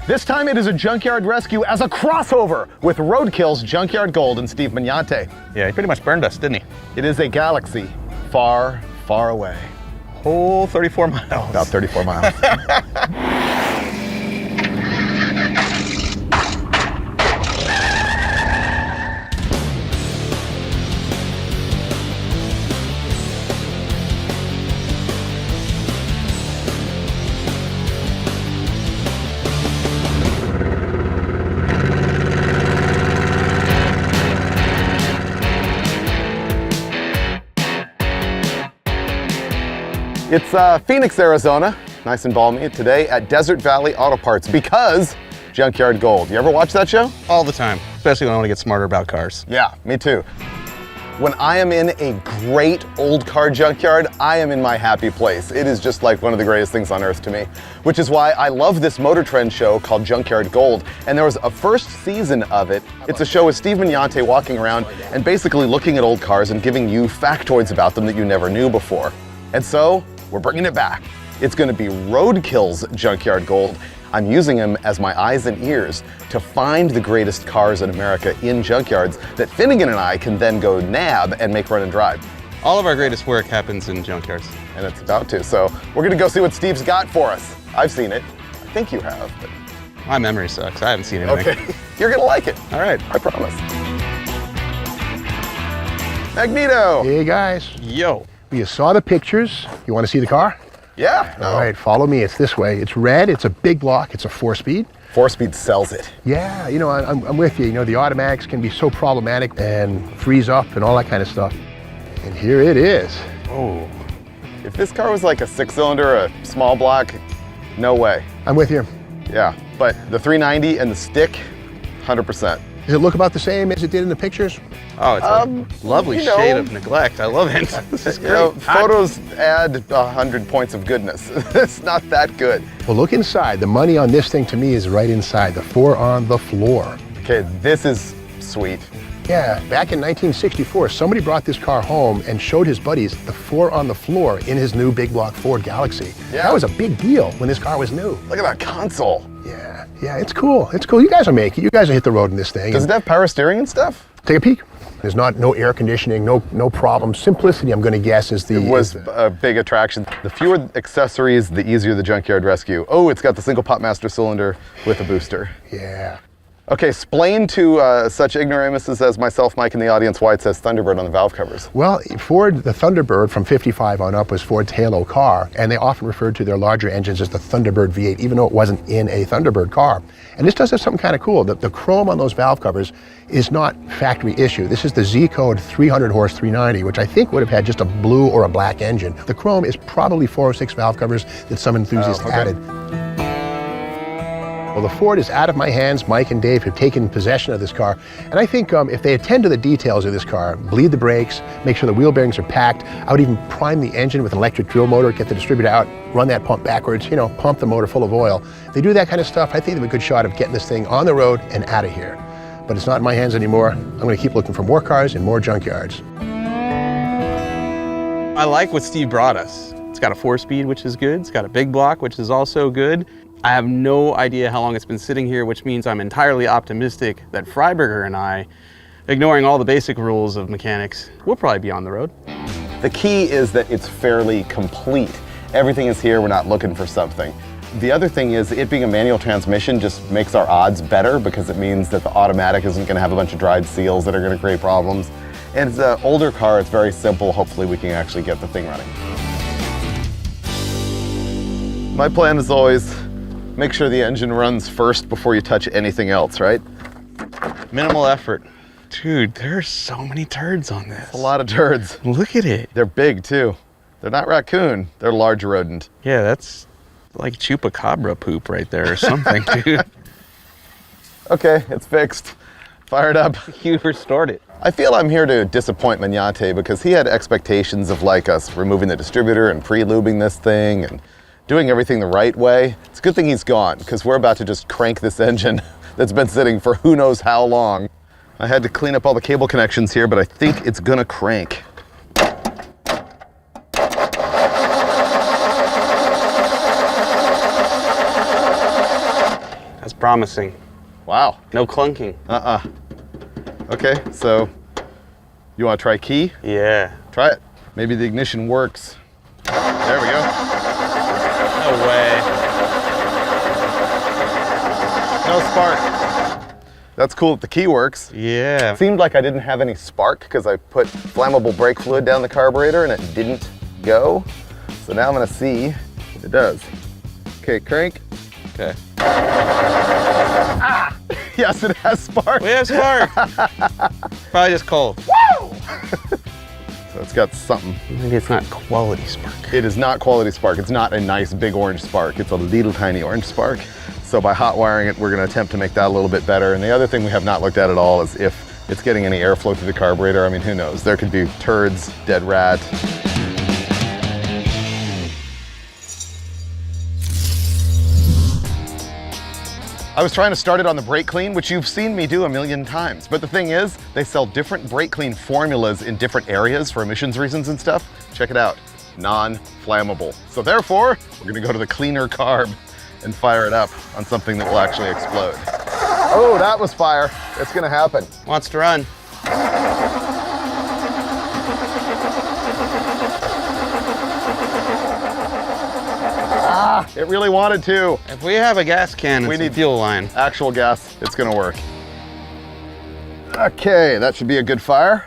This time it is a Junkyard Rescue as a crossover with Roadkill's Junkyard Gold and Steve Magnante. Yeah, he pretty much burned us, didn't he? It is a Galaxie far, far away. Whole 34 miles. About 34 miles. It's Phoenix, Arizona, nice and balmy today at Desert Valley Auto Parts because Junkyard Gold. You ever watch that show? All the time, especially when I want to get smarter about cars. Yeah, me too. When I am in a great old car junkyard, I am in my happy place. It is just like one of the greatest things on earth to me, which is why I love this MotorTrend show called Junkyard Gold. And there was a first season of it. It's a show with Steve Magnante walking around and basically looking at old cars and giving you factoids about them that you never knew before. And so, we're bringing it back. It's going to be Roadkill's Junkyard Gold. I'm using him as my eyes and ears to find the greatest cars in America in junkyards that Finnegan and I can then go nab and make run and drive. All of our greatest work happens in junkyards. And it's about to, so we're going to go see what Steve's got for us. I've seen it. I think you have. But... My memory sucks. I haven't seen anything. Okay, you're going to like it. All right. I promise. Magneto. Hey guys. Yo. You saw the pictures. You want to see the car? Yeah. All right, follow me. It's this way. It's red. It's a big block. It's a 4-speed. 4-speed sells it. Yeah, you know, I'm with you. You know, the automatics can be so problematic and freeze up and all that kind of stuff. And here it is. Oh. If this car was like a 6-cylinder, a small block, no way. I'm with you. Yeah, but the 390 and the stick, 100%. Does it look about the same as it did in the pictures? Oh, it's a lovely shade of neglect. I love it. This is great. You know, photos add 100 points of goodness. It's not that good. Well, look inside. The money on this thing to me is right inside, the 4 on the floor. Okay, this is sweet. Yeah, back in 1964, somebody brought this car home and showed his buddies the 4 on the floor in his new big block Ford Galaxie. Yeah. That was a big deal when this car was new. Look at that console. Yeah, it's cool. It's cool. You guys will make it. You guys will hit the road in this thing. Does it have power steering and stuff? Take a peek. There's no air conditioning, no problem. Simplicity, I'm going to guess, is the... It was a big attraction. The fewer accessories, the easier the Junkyard Rescue. Oh, it's got the single pop master cylinder with a booster. Yeah. Okay, explain to such ignoramuses as myself, Mike, and the audience why it says Thunderbird on the valve covers. Well, Ford, the Thunderbird from 55 on up was Ford's halo car, and they often referred to their larger engines as the Thunderbird V8, even though it wasn't in a Thunderbird car. And this does have something kind of cool. The chrome on those valve covers is not factory issue. This is the Z-code 300 horse 390, which I think would have had just a blue or a black engine. The chrome is probably 406 valve covers that some enthusiasts added. Well, the Ford is out of my hands. Mike and Dave have taken possession of this car. And I think if they attend to the details of this car, bleed the brakes, make sure the wheel bearings are packed, I would even prime the engine with an electric drill motor, get the distributor out, run that pump backwards, you know, pump the motor full of oil. If they do that kind of stuff, I think they have a good shot of getting this thing on the road and out of here. But it's not in my hands anymore. I'm going to keep looking for more cars and more junkyards. I like what Steve brought us. It's got a 4-speed, which is good. It's got a big block, which is also good. I have no idea how long it's been sitting here, which means I'm entirely optimistic that Freiberger and I, ignoring all the basic rules of mechanics, will probably be on the road. The key is that it's fairly complete. Everything is here, we're not looking for something. The other thing is, it being a manual transmission just makes our odds better because it means that the automatic isn't going to have a bunch of dried seals that are going to create problems. And it's an older car, it's very simple. Hopefully we can actually get the thing running. My plan is always, make sure the engine runs first before you touch anything else, right? Minimal effort. Dude, there's so many turds on this. A lot of turds. Look at it. They're big too. They're not raccoon, they're large rodent. Yeah, that's like chupacabra poop right there or something, dude. Okay, it's fixed. Fire it up. You restored it. I feel I'm here to disappoint Magnante because he had expectations of like us removing the distributor and pre-lubing this thing and doing everything the right way. It's a good thing he's gone because we're about to just crank this engine that's been sitting for who knows how long. I had to clean up all the cable connections here, but I think it's gonna crank. promising. Wow. No clunking. Okay, so you want to try key? Yeah. Try it. Maybe the ignition works. There we go. No way. No spark. That's cool that the key works. Yeah. It seemed like I didn't have any spark because I put flammable brake fluid down the carburetor and it didn't go. So now I'm gonna see if it does. Okay, crank. Okay. Ah! Yes, it has spark. We have spark. Probably just cold. Woo! So it's got something. Maybe it's not quality spark. It is not quality spark. It's not a nice big orange spark. It's a little tiny orange spark. So by hot wiring it, we're gonna attempt to make that a little bit better. And the other thing we have not looked at all is if it's getting any airflow through the carburetor. I mean, who knows? There could be turds, dead rat. I was trying to start it on the brake clean, which you've seen me do a million times. But the thing is, they sell different brake clean formulas in different areas for emissions reasons and stuff. Check it out, non-flammable. So therefore, we're gonna go to the cleaner carb and fire it up on something that will actually explode. Oh, that was fire. It's gonna happen. Wants to run. Ah, it really wanted to. If we have a gas can and We some need fuel line. Actual gas, it's gonna work. Okay, that should be a good fire.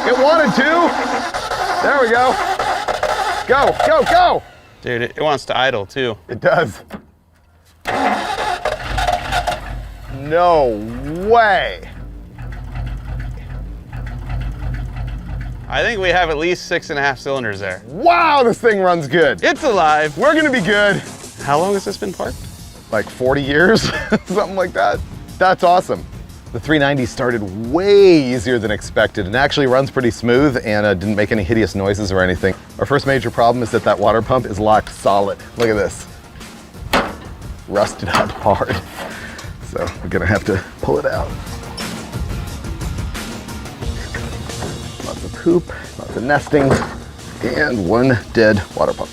It wanted to. There we go. Go, go, go. Dude, it wants to idle too. It does. No way. I think we have at least 6.5 cylinders there. Wow, this thing runs good. It's alive. We're gonna be good. How long has this been parked? Like 40 years, something like that. That's awesome. The 390 started way easier than expected and actually runs pretty smooth and didn't make any hideous noises or anything. Our first major problem is that that water pump is locked solid. Look at this. Rusted up hard. So we're gonna have to pull it out. Lots of poop, lots of nesting, and one dead water pump.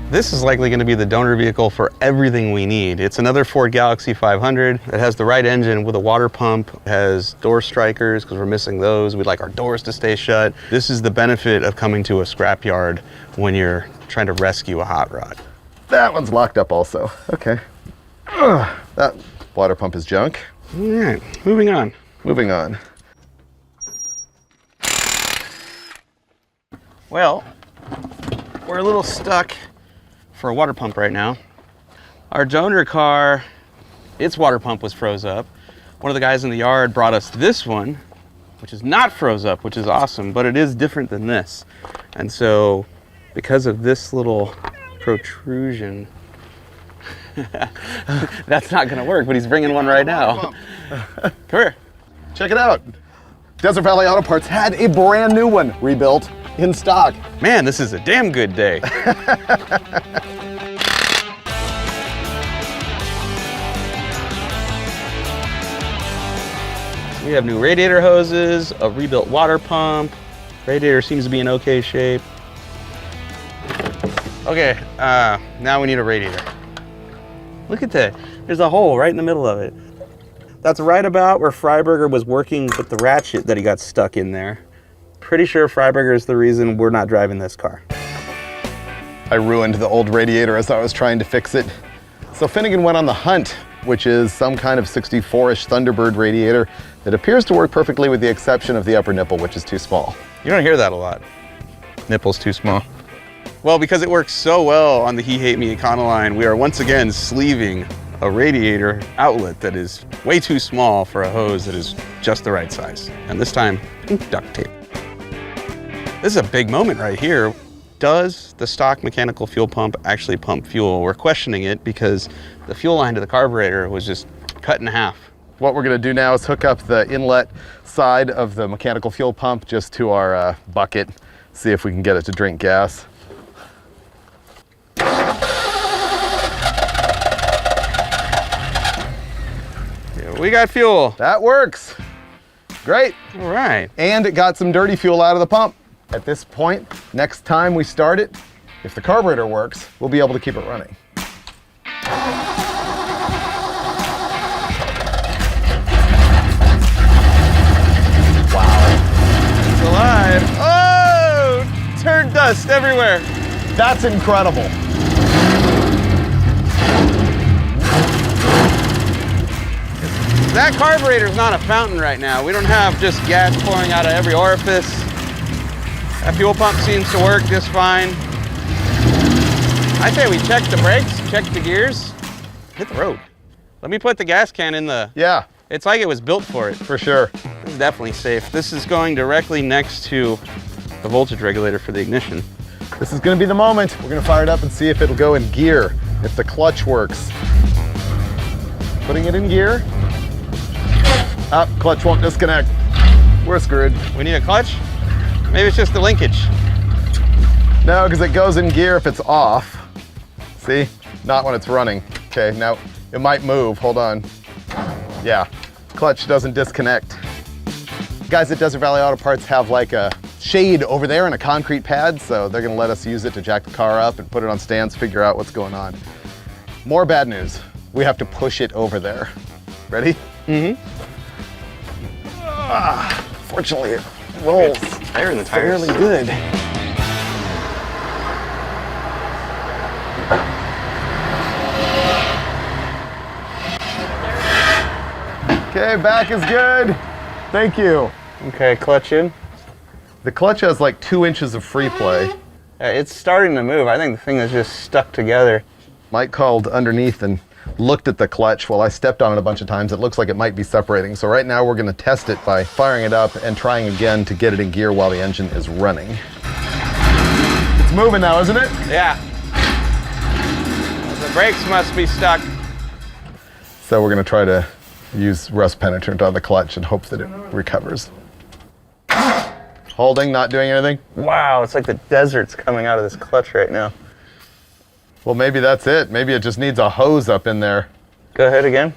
This is likely going to be the donor vehicle for everything we need. It's another Ford Galaxie 500. It has the right engine with a water pump, it has door strikers because we're missing those. We'd like our doors to stay shut. This is the benefit of coming to a scrapyard when you're trying to rescue a hot rod. That one's locked up also. Okay. That water pump is junk. All right, moving on. Moving on. Well, we're a little stuck for a water pump right now. Our donor car, its water pump was froze up. One of the guys in the yard brought us this one, which is not froze up, which is awesome, but it is different than this. And so, because of this little protrusion, that's not gonna work, but he's bringing one right now. Come here. Check it out. Desert Valley Auto Parts had a brand new one rebuilt in stock. Man, this is a damn good day. We have new radiator hoses, a rebuilt water pump. Radiator seems to be in okay shape. Okay, now we need a radiator. Look at that. There's a hole right in the middle of it. That's right about where Freiberger was working with the ratchet that he got stuck in there. Pretty sure Freiberger is the reason we're not driving this car. I ruined the old radiator as I was trying to fix it. So Finnegan went on the hunt, which is some kind of 64-ish Thunderbird radiator that appears to work perfectly with the exception of the upper nipple, which is too small. You don't hear that a lot. Nipple's too small. Well, because it works so well on the He Hate Me Econoline, we are once again sleeving a radiator outlet that is way too small for a hose that is just the right size. And this time, duct tape. This is a big moment right here. Does the stock mechanical fuel pump actually pump fuel? We're questioning it because the fuel line to the carburetor was just cut in half. What we're gonna do now is hook up the inlet side of the mechanical fuel pump just to our bucket, see if we can get it to drink gas. We got fuel. That works. Great. All right. And it got some dirty fuel out of the pump. At this point, Next time we start it, if the carburetor works, we'll be able to keep it running. It's alive. Oh, turd dust everywhere. That's incredible. That carburetor's not a fountain right now. We don't have just gas pouring out of every orifice. That fuel pump seems to work just fine. I say we check the brakes, check the gears, hit the road. Let me put the gas can in the... Yeah. It's like it was built for it. For sure. This is definitely safe. This is going directly next to the voltage regulator for the ignition. This is gonna be the moment. We're gonna fire it up and see if it'll go in gear, if the clutch works. Putting it in gear. Clutch won't disconnect. We're screwed. We need a clutch? Maybe it's just the linkage. No, because it goes in gear if it's off. See? Not when it's running. Okay, now it might move. Hold on. Yeah, clutch doesn't disconnect. Guys at Desert Valley Auto Parts have like a shade over there and a concrete pad, so they're gonna let us use it to jack the car up and put it on stands, figure out what's going on. More bad news. We have to push it over there. Ready? Mm-hmm. Fortunately, it rolls Tire in the tires. fairly good. Okay, back is good. Thank you. Okay, clutch in. The clutch has like 2 inches of free play. It's starting to move. I think the thing is just stuck together. Mike called underneath and looked at the clutch while I stepped on it a bunch of times. It looks like it might be separating. So right now we're gonna test it by firing it up and trying again to get it in gear while the engine is running. It's moving now, isn't it? Yeah. The brakes must be stuck. So we're gonna try to use rust penetrant on the clutch and hope that it recovers. Holding, not doing anything? Wow, it's like the desert's coming out of this clutch right now. Well, maybe that's it. Maybe it just needs a hose up in there. Go ahead again.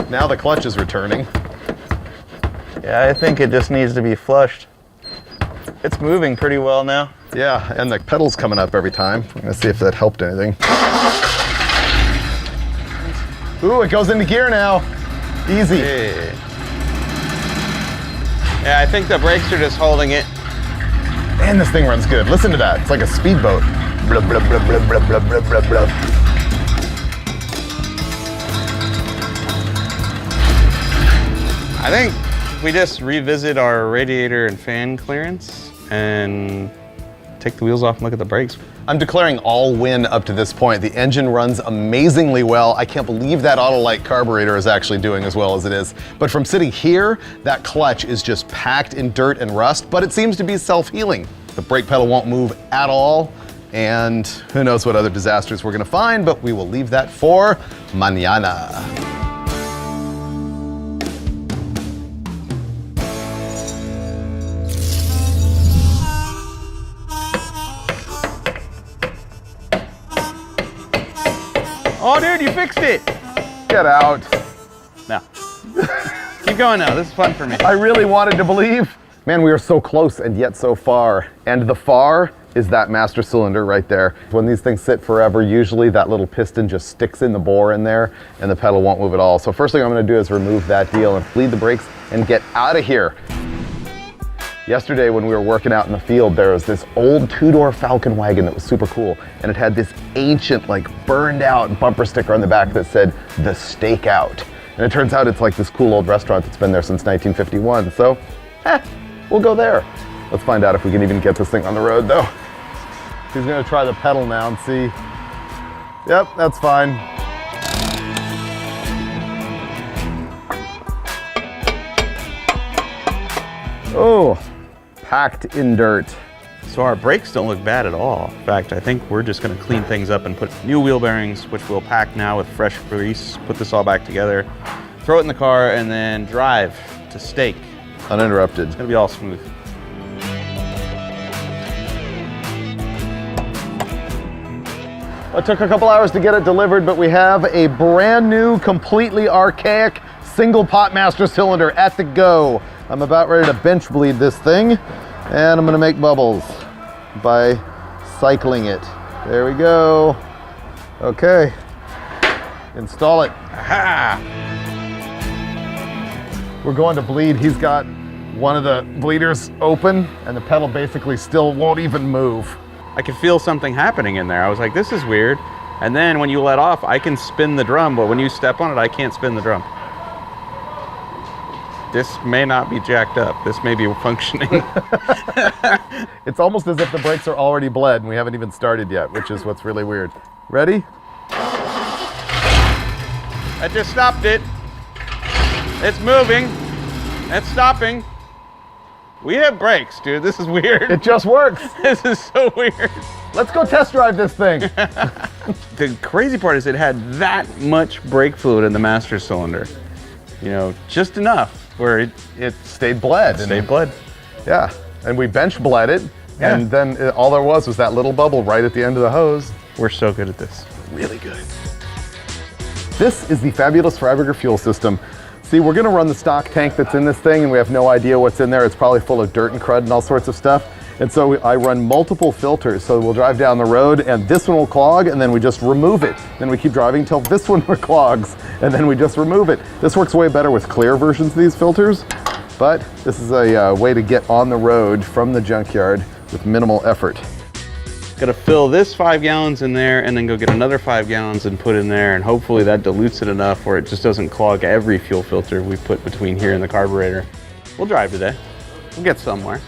Now the clutch is returning. Yeah, I think it just needs to be flushed. It's moving pretty well now. Yeah, and the pedal's coming up every time. I'm gonna see if that helped anything. Ooh, it goes into gear now. Easy. Hey. Yeah, I think the brakes are just holding it. Man, this thing runs good. Listen to that. It's like a speedboat. Blub, blub, blub, blub, blub, blub, blub, blub, blub. I think we just revisit our radiator and fan clearance and take the wheels off and look at the brakes. I'm declaring all win up to this point. The engine runs amazingly well. I can't believe that Autolite carburetor is actually doing as well as it is. But from sitting here, that clutch is just packed in dirt and rust, but it seems to be self-healing. The brake pedal won't move at all, and who knows what other disasters we're gonna find, but we will leave that for mañana. Oh, dude, you fixed it. Get out. No. Keep going now. This is fun for me. I really wanted to believe. Man, we are so close and yet so far. And the far is that master cylinder right there. When these things sit forever, usually that little piston just sticks in the bore in there and the pedal won't move at all. So first thing I'm gonna do is remove that deal and bleed the brakes and get out of here. Yesterday when we were working out in the field, there was this old 2-door Falcon wagon that was super cool. And it had this ancient, like burned out bumper sticker on the back that said, "The Stakeout." And it turns out it's like this cool old restaurant that's been there since 1951. So, we'll go there. Let's find out if we can even get this thing on the road though. He's gonna try the pedal now and see. Yep, that's fine. Oh, packed in dirt. So our brakes don't look bad at all. In fact, I think we're just gonna clean things up and put new wheel bearings, which we'll pack now with fresh grease, put this all back together, throw it in the car, and then drive to stake. Uninterrupted. It's gonna be all smooth. It took a couple hours to get it delivered, but we have a brand new, completely archaic, single pot master cylinder at the go. I'm about ready to bench bleed this thing. And I'm gonna make bubbles by cycling it. There we go. Okay, install it. Aha! We're going to bleed. He's got one of the bleeders open and the pedal basically still won't even move. I could feel something happening in there. I was like, this is weird. And then when you let off, I can spin the drum, but when you step on it, I can't spin the drum. This may not be jacked up. This may be functioning. It's almost as if the brakes are already bled and we haven't even started yet, which is what's really weird. Ready? I just stopped it. It's moving. It's stopping. We have brakes, dude. This is weird. It just works. This is so weird. Let's go test drive this thing. The crazy part is it had that much brake fluid in the master cylinder. You know, just enough where it Stayed bled. stayed bled. Yeah, and we bench bled it, Yeah. and then all there was that little bubble right at the end of the hose. We're so good at this. Really good. This is the fabulous Freiberger fuel system. See, we're gonna run the stock tank that's in this thing and we have no idea what's in there. It's probably full of dirt and crud and all sorts of stuff. And so I run multiple filters. So we'll drive down the road and this one will clog and then we just remove it. Then we keep driving until this one clogs and then we just remove it. This works way better with clear versions of these filters, but this is a way to get on the road from the junkyard with minimal effort. Gotta fill this 5 gallons in there and then go get another 5 gallons and put in there, and hopefully that dilutes it enough where it just doesn't clog every fuel filter we put between here and the carburetor. We'll drive today. We'll get somewhere.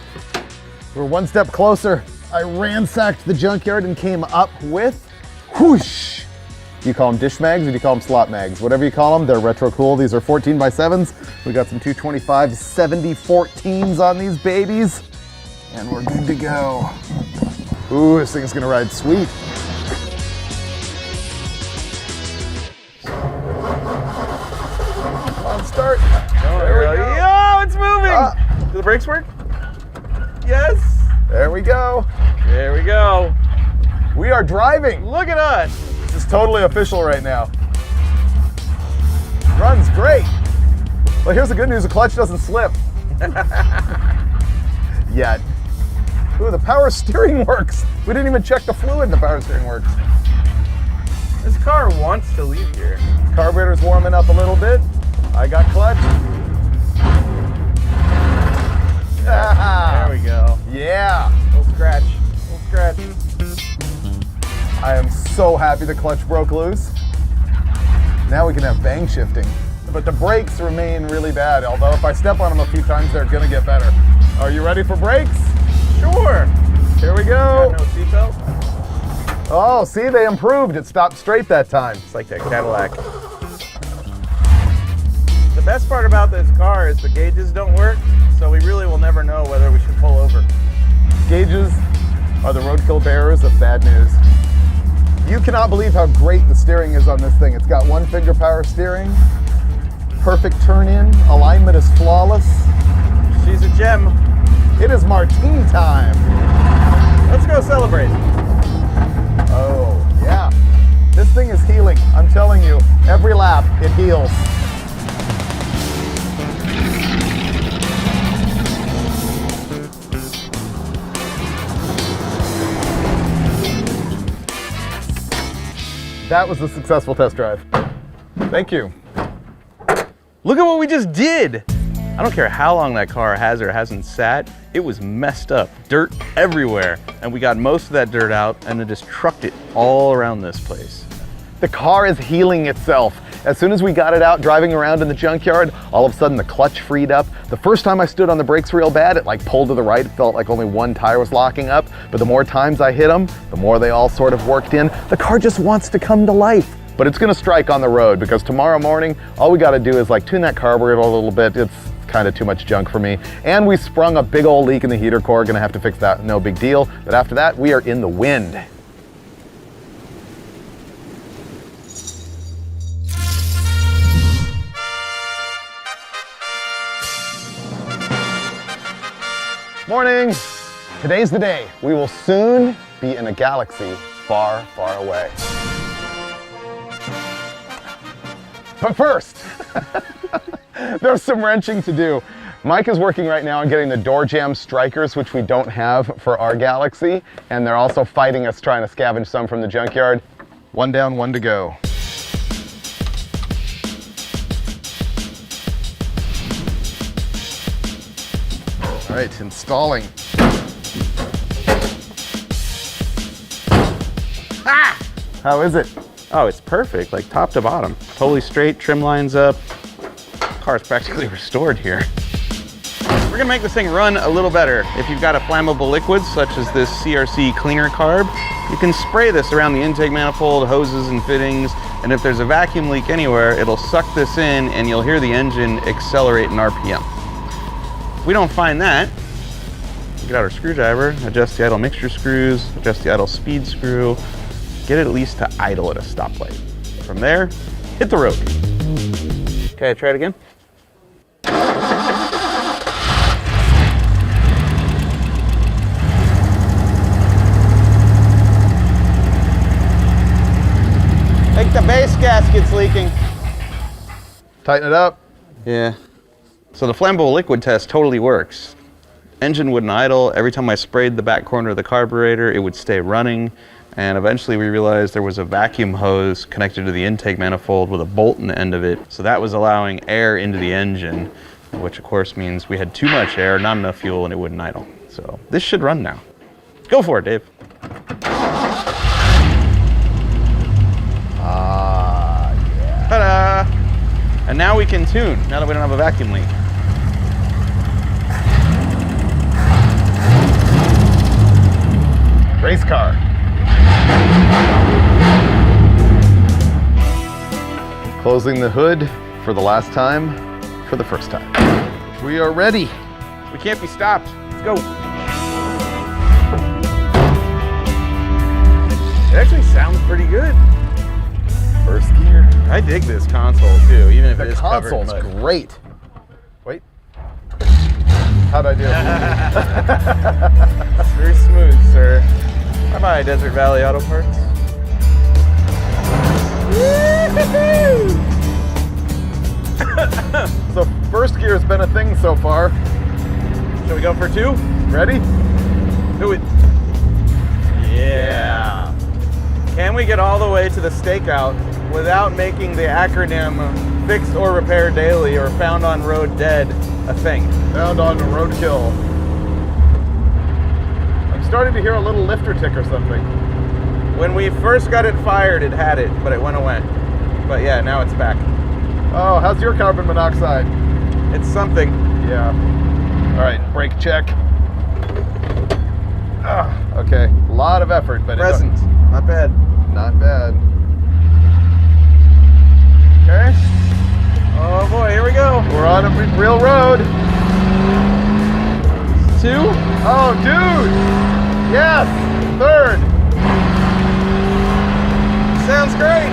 We're one step closer. I ransacked the junkyard and came up with whoosh. Do you call them dish mags or do you call them slot mags? Whatever you call them, they're retro cool. These are 14x7s. We got some 225 7014s on these babies, and we're good to go. Ooh, this thing's gonna ride sweet. On start. There we go. Yo, it's moving! Do the brakes work? Yes! There we go. There we go. We are driving. Look at us! This is totally official right now. Runs great. Well, here's the good news, the clutch doesn't slip. Yet. Ooh, the power steering works. We didn't even check the fluid and the power steering works. This car wants to leave here. Carburetor's warming up a little bit. I got clutch. There we go. Yeah. Little scratch. Little scratch. I am so happy the clutch broke loose. Now we can have bang shifting. But the brakes remain really bad, although if I step on them a few times, they're gonna get better. Are you ready for brakes? Sure. Here we go. Got no seatbelt. Oh, see, they improved. It stopped straight that time. It's like that Cadillac. The best part about this car is the gauges don't work, so we really will never know whether we should pull over. Gauges are the roadkill bearers of bad news. You cannot believe how great the steering is on this thing. It's got 1-finger power steering, perfect turn in, alignment is flawless. She's a gem. It is martini time. Let's go celebrate. Oh, yeah. This thing is healing. I'm telling you, every lap it heals. That was a successful test drive. Thank you. Look at what we just did. I don't care how long that car has or hasn't sat, it was messed up. Dirt everywhere. And we got most of that dirt out and then just trucked it all around this place. The car is healing itself. As soon as we got it out driving around in the junkyard, all of a sudden the clutch freed up. The first time I stood on the brakes real bad, it like pulled to the right. It felt like only one tire was locking up. But the more times I hit them, the more they all sort of worked in. The car just wants to come to life. But it's gonna strike on the road because tomorrow morning, all we gotta do is like tune that carburetor a little bit. It's kind of too much junk for me. And we sprung a big old leak in the heater core, gonna have to fix that, no big deal. But after that, we are in the wind. Morning. Today's the day. We will soon be in a galaxy far, far away. But first, there's some wrenching to do. Mike is working right now on getting the door jamb strikers, which we don't have for our Galaxie, and they're also fighting us trying to scavenge some from the junkyard. One down, one to go. All right, installing. Ah! How is it? Oh, it's perfect, like top to bottom. Totally straight, trim lines up. Car's practically restored here. We're gonna make this thing run a little better. If you've got a flammable liquid, such as this CRC cleaner carb, you can spray this around the intake manifold, hoses and fittings, and if there's a vacuum leak anywhere, it'll suck this in and you'll hear the engine accelerate in RPM. If we don't find that, get out our screwdriver, adjust the idle mixture screws, adjust the idle speed screw, get it at least to idle at a stoplight. From there, hit the road. Okay, try it again. Think the base gasket's leaking. Tighten it up. Yeah. So the flammable liquid test totally works. Engine wouldn't idle. Every time I sprayed the back corner of the carburetor, it would stay running. And eventually we realized there was a vacuum hose connected to the intake manifold with a bolt in the end of it. So that was allowing air into the engine, which of course means we had too much air, not enough fuel, and it wouldn't idle. So this should run now. Go for it, Dave. Yeah. Ta-da! And now we can tune, now that we don't have a vacuum leak. Race car. Closing the hood for the last time, for the first time. We are ready. We can't be stopped. Let's go. It actually sounds pretty good. First gear. I dig this console too, even if it is covered in console's mud. great. Wait. How'd I do? Very smooth, sir. I buy Desert Valley Auto Parts. So first gear has been a thing so far. Shall we go for two? Ready? Do it. Yeah. Can we get all the way to the stakeout without making the acronym fixed or repaired daily or found on road dead a thing? Found on Roadkill. I'm starting to hear a little lifter tick or something. When we first got it fired, it had it, but it went away. But yeah, now it's back. Oh, how's your carbon monoxide? It's something. Yeah. All right, brake check. Okay, a lot of effort, but Present. Not bad. Not bad. Okay. Oh boy, here we go. We're on a real road. Two. Oh, dude. Yes. Third. Sounds great.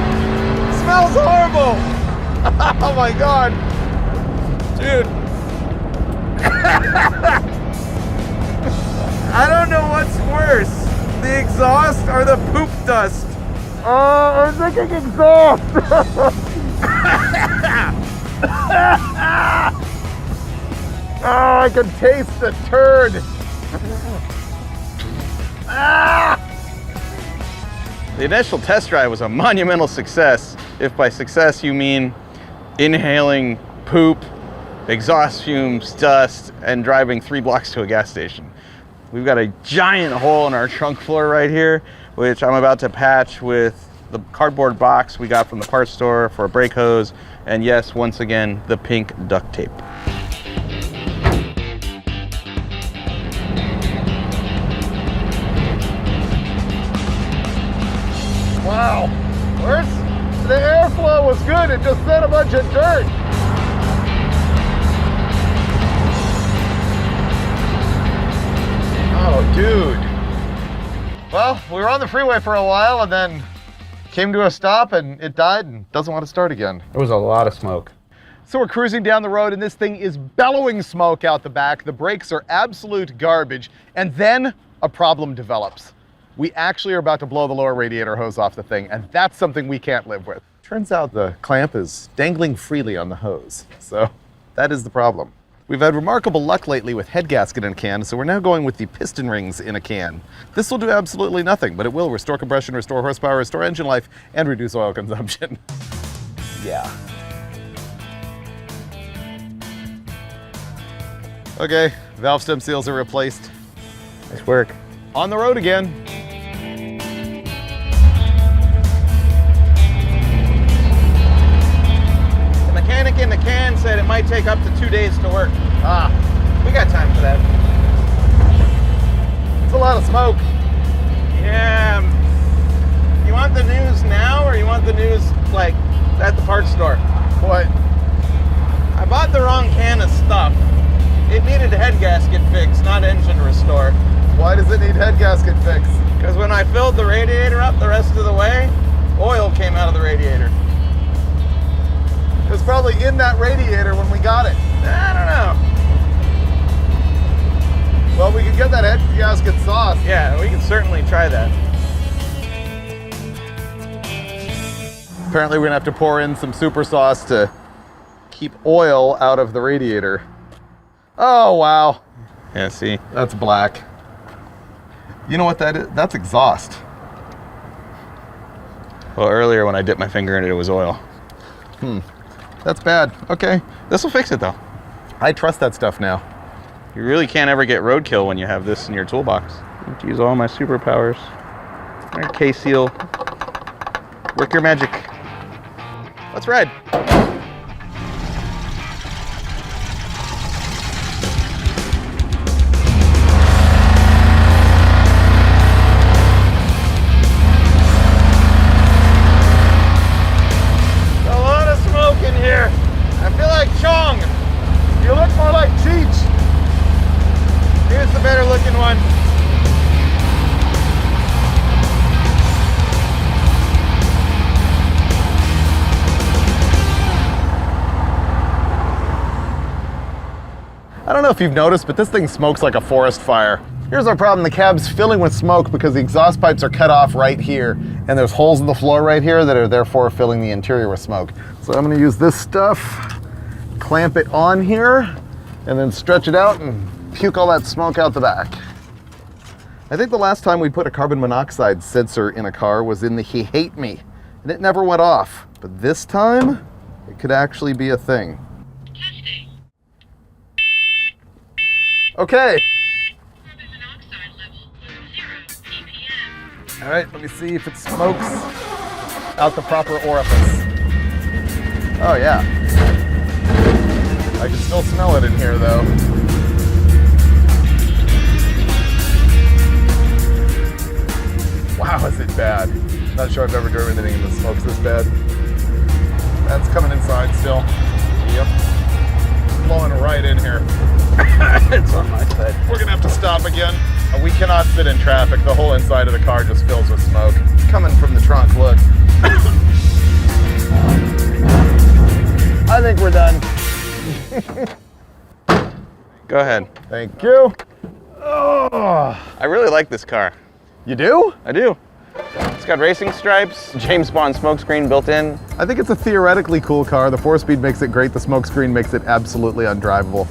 Smells horrible. Oh my God. Dude. I don't know what's worse, the exhaust or the poop dust. I'm thinking exhaust. Oh, I can taste the turd. The initial test drive was a monumental success, if by success you mean inhaling poop, exhaust fumes, dust, and driving 3 blocks to a gas station. We've got a giant hole in our trunk floor right here, which I'm about to patch with the cardboard box we got from the parts store for a brake hose, and yes, once again, the pink duct tape. Wow. Where's the airflow was good. It just sent a bunch of dirt. Oh, dude. Well, we were on the freeway for a while and then came to a stop and it died and doesn't want to start again. There was a lot of smoke. So we're cruising down the road and this thing is bellowing smoke out the back. The brakes are absolute garbage. And then a problem develops. We actually are about to blow the lower radiator hose off the thing, and that's something we can't live with. Turns out the clamp is dangling freely on the hose. So that is the problem. We've had remarkable luck lately with head gasket in a can, so we're now going with the piston rings in a can. This will do absolutely nothing, but it will restore compression, restore horsepower, restore engine life, and reduce oil consumption. Yeah. Okay, valve stem seals are replaced. Nice work. On the road again. The mechanic in the can said it might take up to 2 days to work. Ah, We got time for that. it's a lot of smoke. Yeah. You want the news now or you want the news like at the parts store? What? I bought the wrong can of stuff. It needed a head gasket fix, not engine restore. Why does it need head gasket fix? Because when I filled the radiator up the rest of the way, oil came out of the radiator. It was probably in that radiator when we got it. I don't know. Well, we could get that head gasket sauce. Yeah, we can certainly try that. Apparently we're gonna have to pour in some super sauce to keep oil out of the radiator. Oh, wow. Yeah, see? That's black. You know what that is? That's exhaust. Well, earlier when I dipped my finger in it, it was oil. That's bad. Okay. This will fix it though. I trust that stuff now. You really can't ever get roadkill when you have this in your toolbox. I have to use all my superpowers. All right, K-Seal. Work your magic. Let's ride. A lot of smoke in here. I feel like Chong. You look more like Cheech. Here's the better looking one. I don't know if you've noticed, but this thing smokes like a forest fire. Here's our problem. The cab's filling with smoke because the exhaust pipes are cut off right here, and there's holes in the floor right here that are therefore filling the interior with smoke. So I'm gonna use this stuff, clamp it on here, and then stretch it out and puke all that smoke out the back. I think the last time we put a carbon monoxide sensor in a car was in the He Hate Me, and it never went off. But this time, it could actually be a thing. Testing. Okay. Carbon monoxide level 0 ppm. All right, let me see if it smokes out the proper orifice. Oh yeah. I can still smell it in here though. Wow, is it bad? Not sure I've ever driven anything that smokes this bad. That's coming inside still. Yep. Blowing right in here. It's on my side. We're gonna have to stop again. We cannot sit in traffic. The whole inside of the car just fills with smoke. It's coming from the trunk, look. I think we're done. Go ahead. Thank you. Oh, I really like this car. you do? I do. It's got racing stripes, James Bond smokescreen built in. I think it's a theoretically cool car. The 4-speed makes it great. The smokescreen makes it absolutely undrivable.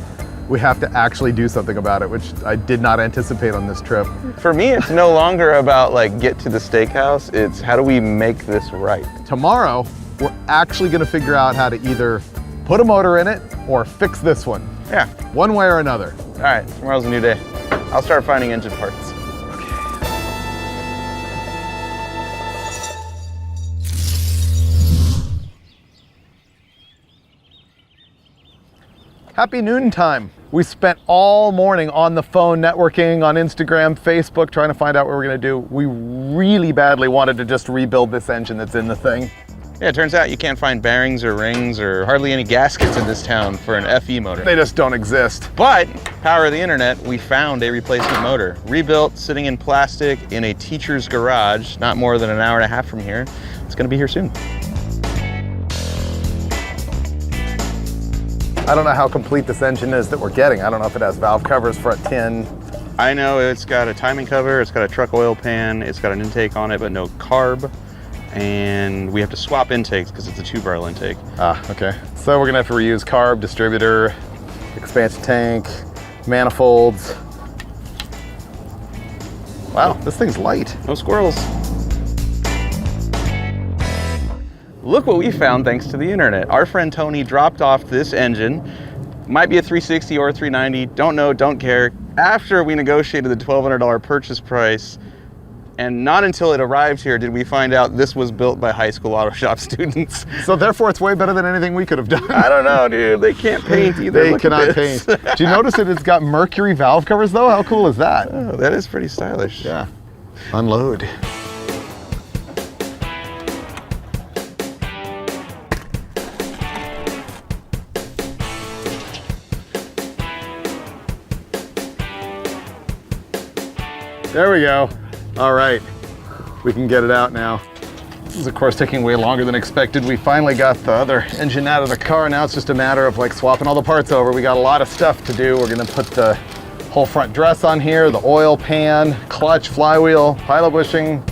We have to actually do something about it, which I did not anticipate on this trip. For me, it's no longer about like get to the steakhouse. It's how do we make this right? Tomorrow, we're actually gonna figure out how to either put a motor in it or fix this one. Yeah. One way or another. All right, tomorrow's a new day. I'll start finding engine parts. Happy noontime. We spent all morning on the phone, networking, on Instagram, Facebook, trying to find out what we're gonna do. We really badly wanted to just rebuild this engine that's in the thing. Yeah, it turns out you can't find bearings or rings or hardly any gaskets in this town for an FE motor. They just don't exist. But, power of the internet, we found a replacement motor. Rebuilt, sitting in plastic in a teacher's garage, not more than an hour and a half from here. It's gonna be here soon. I don't know how complete this engine is that we're getting. I don't know if it has valve covers, front tin. I know it's got a timing cover, it's got a truck oil pan, it's got an intake on it, but no carb. And we have to swap intakes because it's a 2-barrel intake. Ah, okay. So we're gonna have to reuse carb, distributor, expansion tank, manifolds. Wow, this thing's light. No squirrels. Look what we found thanks to the internet. Our friend Tony dropped off this engine. Might be a 360 or a 390, don't know, don't care. After we negotiated the $1,200 purchase price, and not until it arrived here did we find out this was built by high school auto shop students. So therefore it's way better than anything we could have done. I don't know, dude. They can't paint either. They Look at cannot this. paint. Do you notice that it's got Mercury valve covers though? How cool is that? Oh, that is pretty stylish. Yeah. Unload. There we go. All right, we can get it out now. This is of course taking way longer than expected. We finally got the other engine out of the car. Now it's just a matter of like swapping all the parts over. We got a lot of stuff to do. We're gonna put the whole front dress on here, the oil pan, clutch, flywheel, pilot bushing.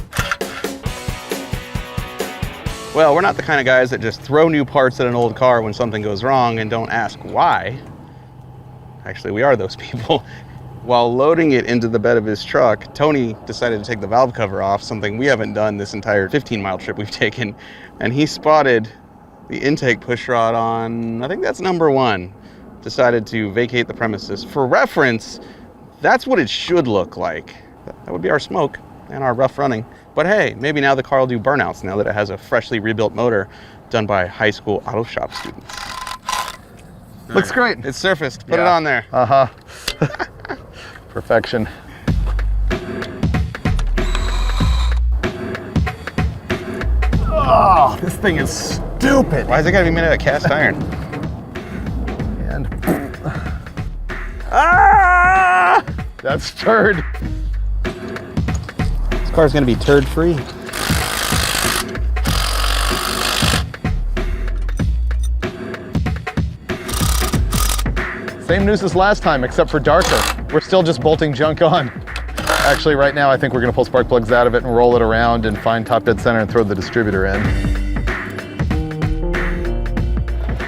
Well, we're not the kind of guys that just throw new parts at an old car when something goes wrong and don't ask why. Actually, we are those people. While loading it into the bed of his truck, Tony decided to take the valve cover off, something we haven't done this entire 15-mile trip we've taken. And he spotted the intake push rod on, I think that's number 1. Decided to vacate the premises. For reference, that's what it should look like. That would be our smoke and our rough running. But hey, maybe now the car will do burnouts now that it has a freshly rebuilt motor done by high school auto shop students. Looks great. It's surfaced. Put it Yeah. on there. Uh-huh. Perfection. Oh, this thing is stupid. Why is it gotta be made out of cast iron? And Ah! that's turd. This car's gonna be turd free. Same news as last time, except for darker. We're still just bolting junk on. Actually, right now, I think we're gonna pull spark plugs out of it and roll it around and find top dead center and throw the distributor in.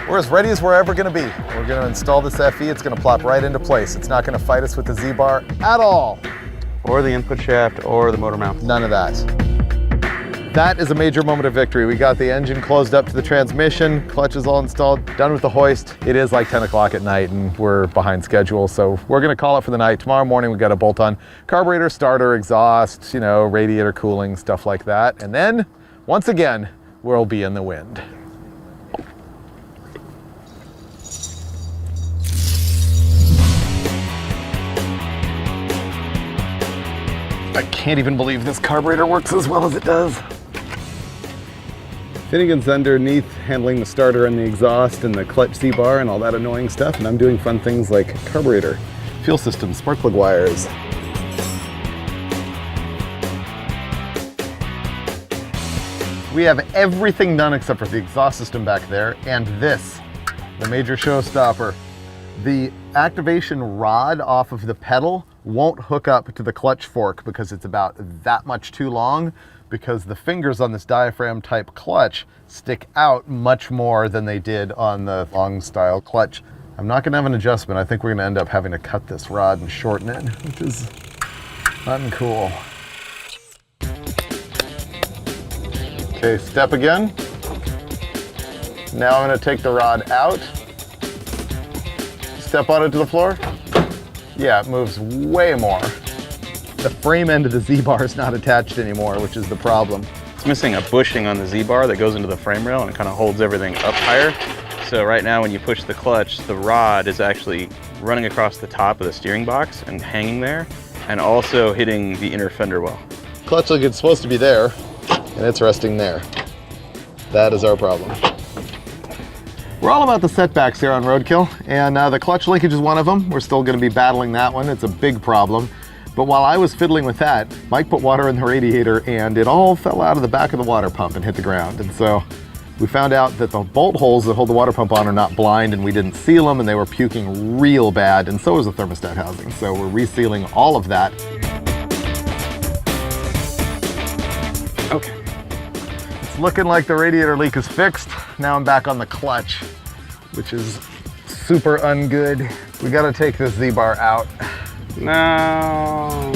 We're as ready as we're ever gonna be. We're gonna install this FE, it's gonna plop right into place. It's not gonna fight us with the Z-bar at all. Or the input shaft, or the motor mount. None of that. That is a major moment of victory. We got the engine closed up to the transmission, clutch is all installed, done with the hoist. It is like 10 o'clock at night and we're behind schedule, so we're gonna call it for the night. Tomorrow morning we got to bolt on carburetor, starter, exhaust, you know, radiator cooling, stuff like that. And then, once again, we'll be in the wind. I can't even believe this carburetor works as well as it does. Finnegan's underneath handling the starter and the exhaust and the clutch Z-bar and all that annoying stuff, and I'm doing fun things like carburetor, fuel system, spark plug wires. We have everything done except for the exhaust system back there and this, the major showstopper. The activation rod off of the pedal won't hook up to the clutch fork because it's about that much too long, because the fingers on this diaphragm type clutch stick out much more than they did on the long style clutch. I'm not gonna have an adjustment. I think we're gonna end up having to cut this rod and shorten it, which is uncool. Okay, step again. Now I'm gonna take the rod out. Step on it to the floor. Yeah, it moves way more. The frame end of the Z-bar is not attached anymore, which is the problem. It's missing a bushing on the Z-bar that goes into the frame rail and it kind of holds everything up higher. So right now when you push the clutch, the rod is actually running across the top of the steering box and hanging there, and also hitting the inner fender well. Clutch like it's supposed to be there, and it's resting there. That is our problem. We're all about the setbacks here on Roadkill, and the clutch linkage is one of them. We're still gonna be battling that one. It's a big problem. But while I was fiddling with that, Mike put water in the radiator and it all fell out of the back of the water pump and hit the ground. And so we found out that the bolt holes that hold the water pump on are not blind, and we didn't seal them, and they were puking real bad, and so was the thermostat housing. So we're resealing all of that. Okay. It's looking like the radiator leak is fixed. Now I'm back on the clutch, which is super ungood. We gotta take this Z-bar out. No.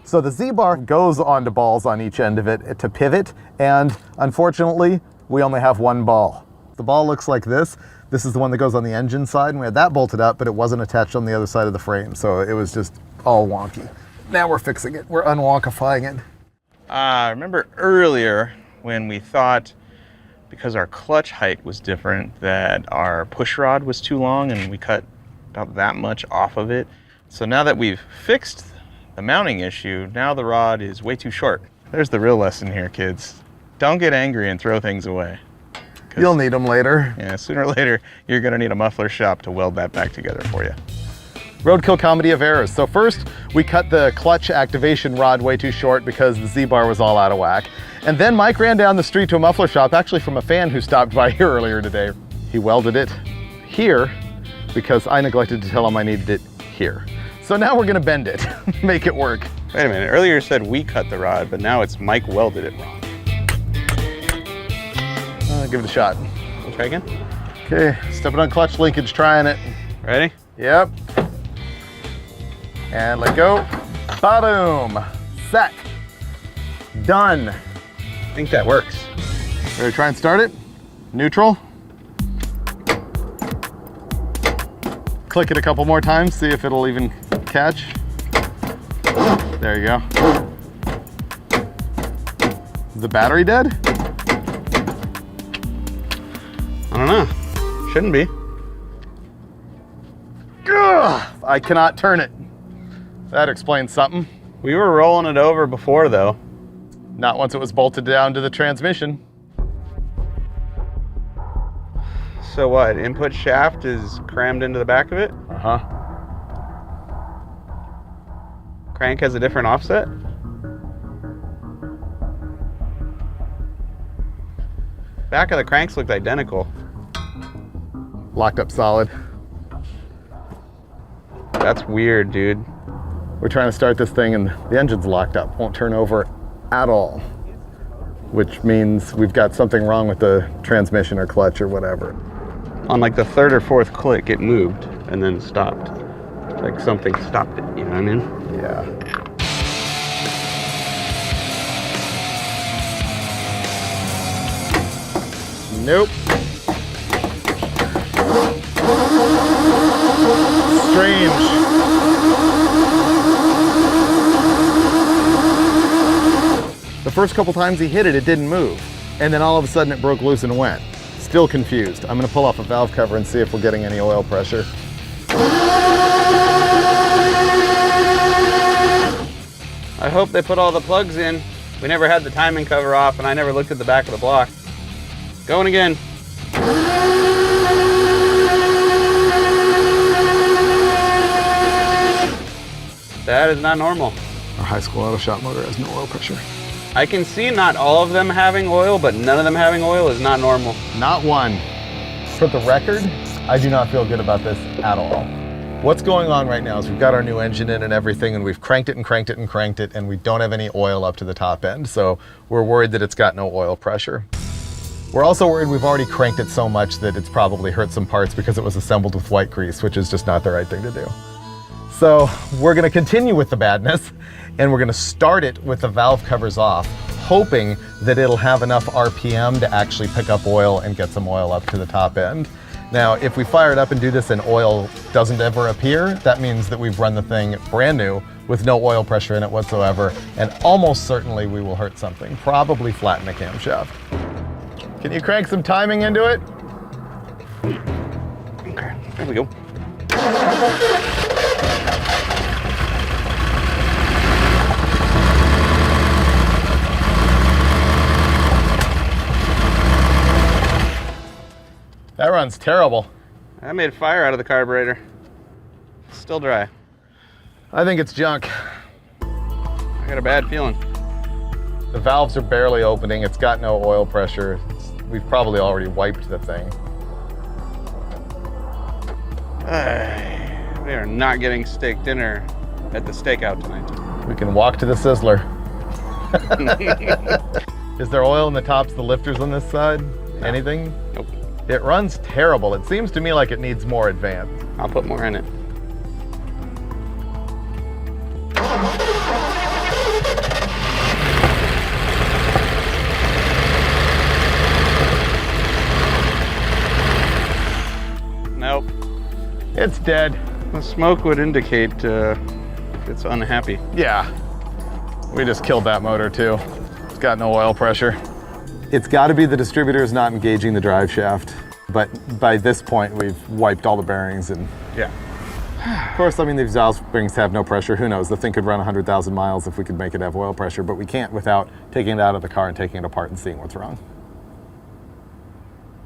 So the Z-bar goes onto balls on each end of it to pivot, and unfortunately, we only have one ball. The ball looks like this. This is the one that goes on the engine side, and we had that bolted up, but it wasn't attached on the other side of the frame, so it was just all wonky. Now we're fixing it. We're unwonkifying it. I remember earlier when we thought, because our clutch height was different, that our push rod was too long, and we cut about that much off of it. So now that we've fixed the mounting issue, now the rod is way too short. There's the real lesson here, kids. Don't get angry and throw things away. You'll need them later. Yeah, sooner or later, you're gonna need a muffler shop to weld that back together for you. Roadkill comedy of errors. So first, we cut the clutch activation rod way too short because the Z-bar was all out of whack. And then Mike ran down the street to a muffler shop, actually from a fan who stopped by here earlier today. He welded it here because I neglected to tell him I needed it here. So now we're gonna bend it, make it work. Wait a minute, earlier you said we cut the rod, but now it's Mike welded it wrong. Give it a shot. We'll try again. Okay, stepping on clutch linkage, trying it. Ready? Yep. And let go. Ba-boom. Set. Done. I think that works. Ready to try and start it? Neutral. Click it a couple more times, see if it'll even catch. There you go. Is the battery dead? I don't know. Shouldn't be. Ugh, I cannot turn it. That explains something. We were rolling it over before though. Not once it was bolted down to the transmission. So what, input shaft is crammed into the back of it? Uh-huh. Crank has a different offset? Back of the cranks looked identical. Locked up solid. That's weird, dude. We're trying to start this thing and the engine's locked up, won't turn over at all. Which means we've got something wrong with the transmission or clutch or whatever. On like the third or fourth click, it moved and then stopped. Like something stopped it, you know what I mean? Yeah. Nope. Strange. The first couple times he hit it, it didn't move. And then all of a sudden it broke loose and went. Still confused. I'm gonna pull off a valve cover and see if we're getting any oil pressure. I hope they put all the plugs in. We never had the timing cover off and I never looked at the back of the block. Going again. That is not normal. Our high school auto shop motor has no oil pressure. I can see not all of them having oil, but none of them having oil is not normal. Not one. For the record, I do not feel good about this at all. What's going on right now is we've got our new engine in and everything, and we've cranked it and cranked it and cranked it, and we don't have any oil up to the top end, so we're worried that it's got no oil pressure. We're also worried we've already cranked it so much that it's probably hurt some parts because it was assembled with white grease, which is just not the right thing to do. So we're gonna continue with the badness, and we're gonna start it with the valve covers off, hoping that it'll have enough RPM to actually pick up oil and get some oil up to the top end. Now, if we fire it up and do this and oil doesn't ever appear, that means that we've run the thing brand new with no oil pressure in it whatsoever, and almost certainly we will hurt something, probably flatten the camshaft. Can you crank some timing into it? Okay, there we go. That runs terrible. I made fire out of the carburetor. Still dry. I think it's junk. I got a bad feeling. The valves are barely opening. It's got no oil pressure. We've probably already wiped the thing. We are not getting steak dinner at the stakeout tonight. We can walk to the Sizzler. Is there oil in the tops of the lifters on this side? No. Anything? Nope. It runs terrible. It seems to me like it needs more advance. I'll put more in it. Nope. It's dead. The smoke would indicate it's unhappy. Yeah, we just killed that motor too. It's got no oil pressure. It's got to be the distributor's not engaging the drive shaft. But by this point, we've wiped all the bearings and Yeah. of course, I mean, these valve springs have no pressure. Who knows? The thing could run 100,000 miles if we could make it have oil pressure, but we can't without taking it out of the car and taking it apart and seeing what's wrong.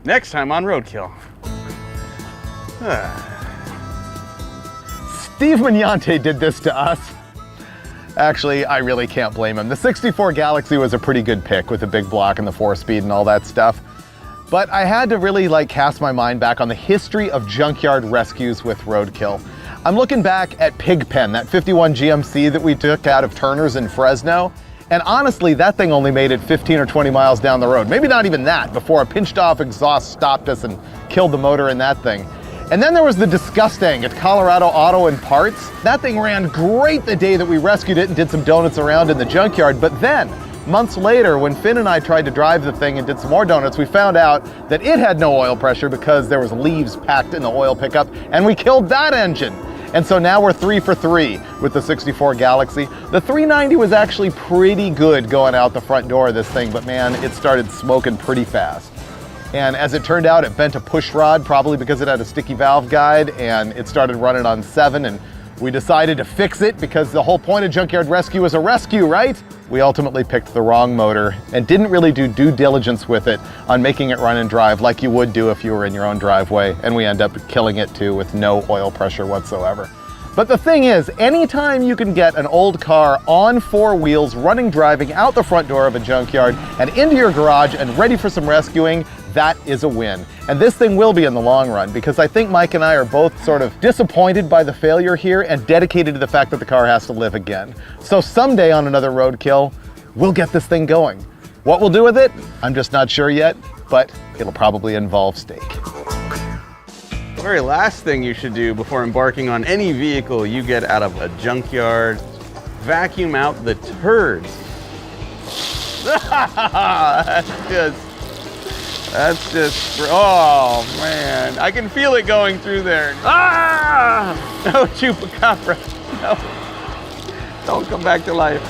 Next time on Roadkill. Steve Mignante did this to us. Actually, I really can't blame him. The 64 Galaxie was a pretty good pick with the big block and the 4-speed and all that stuff. But I had to really cast my mind back on the history of junkyard rescues with Roadkill. I'm looking back at Pigpen, that 51 GMC that we took out of Turner's in Fresno. And honestly, that thing only made it 15 or 20 miles down the road. Maybe not even that, before a pinched off exhaust stopped us and killed the motor in that thing. And then there was the Disgusting at Colorado Auto and Parts. That thing ran great the day that we rescued it and did some donuts around in the junkyard. But then, months later, when Finn and I tried to drive the thing and did some more donuts, we found out that it had no oil pressure because there was leaves packed in the oil pickup, and we killed that engine. And so now we're 3 for 3 with the 64 Galaxie. The 390 was actually pretty good going out the front door of this thing, but man, it started smoking pretty fast. And as it turned out, it bent a push rod, probably because it had a sticky valve guide, and it started running on 7, and we decided to fix it because the whole point of Junkyard Rescue is a rescue, right? We ultimately picked the wrong motor and didn't really do due diligence with it on making it run and drive like you would do if you were in your own driveway, and we end up killing it too with no oil pressure whatsoever. But the thing is, anytime you can get an old car on 4 wheels, running, driving out the front door of a junkyard and into your garage and ready for some rescuing, that is a win. And this thing will be in the long run, because I think Mike and I are both sort of disappointed by the failure here and dedicated to the fact that the car has to live again. So someday on another Roadkill, we'll get this thing going. What we'll do with it, I'm just not sure yet, but it'll probably involve steak. The very last thing you should do before embarking on any vehicle you get out of a junkyard, vacuum out the turds. That's just, oh man, I can feel it going through there. Ah! No, Chupacabra, no. Don't come back to life.